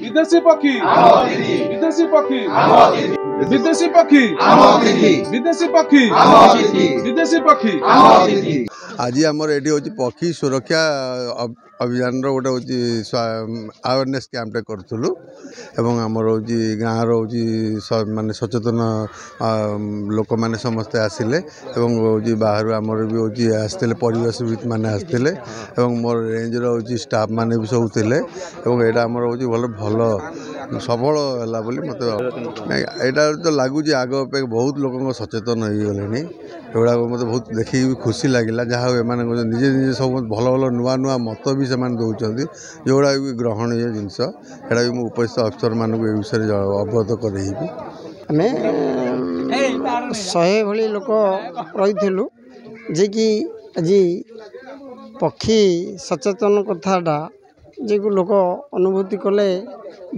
विदेशी पक्षी विदेशी पक्षी विदेशी पक्षी विदेशी पक्षी विदेशी पक्षी आज आमर ये हूँ पक्षी सुरक्षा अभियान गोटे हूँ अवेयरनेस कैंपटे करूँ एवं आमर हूँ गाँव हूँ माने सचेतन लोक मैंने समस्ते आसिले हूँ बाहर आमर भी हूँ आसते परिवेशविद मैंने आसते मोर रेंज हूँ स्टाफ मैंने भी सब थे यहाँ आमर हूँ भल भल सबल है बोली मत यहाँ तो लगुच आग अपेक्षा बहुत लोक सचेतन हो गले एगुड़ा मत बहुत देखिए भी खुशी लगे जहाँ निजे निजे सब भल भल नुआ नुआ मत भी से दौरान जोड़ा भी ग्रहणीय जिनस एटा भी मुझे उपस्थित अफसर मानक ए विषय अवगत करेबी आम 100 भली लोक रही जे कि आज पक्षी सचेतन कथाटा जे लोक अनुभूति कले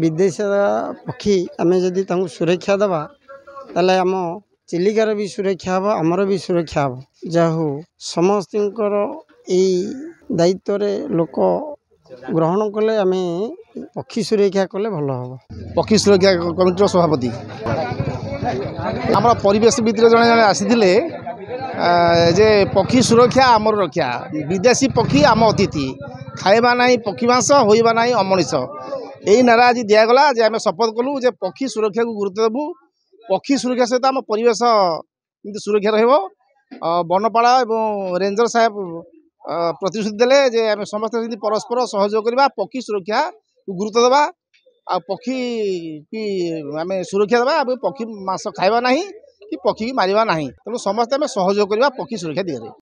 विदेश पक्षी आम जदि सुरक्षा देवा ताले आम चिलिकार भी सुरक्षा हम आमर भी सुरक्षा हम जाहू समस्त दायित्व लोक ग्रहण कले आम पक्षी सुरक्षा कले भल हम पक्षी सुरक्षा कमिटर सभापति आम परिवेश भितर जड़े जड़े आसी जे पक्षी सुरक्षा आमर रक्षा विदेशी पक्षी आम अतिथि खाइबा ना पक्षी मांस होइबा ना अमनिष यही नारा आज दिगला जे आम शपथ कलु जे पक्षी सुरक्षा को गुरुत्व देबू पक्षी सुरक्षा सहित आम परिवेश सुरक्षा रनपाल और रेंजर साहेब प्रतिश्रुति देले जे आम समस्त परस्पर सहयोग करवा पक्षी सुरक्षा को गुरुत्व देवा आ पक्षी की आम सुरक्षा देवा पक्षी मांस खाइबा ना कि पक्षी की मारिबा ना तेणु समस्त आम सहयोग करवा पक्षी सुरक्षा दिगरे।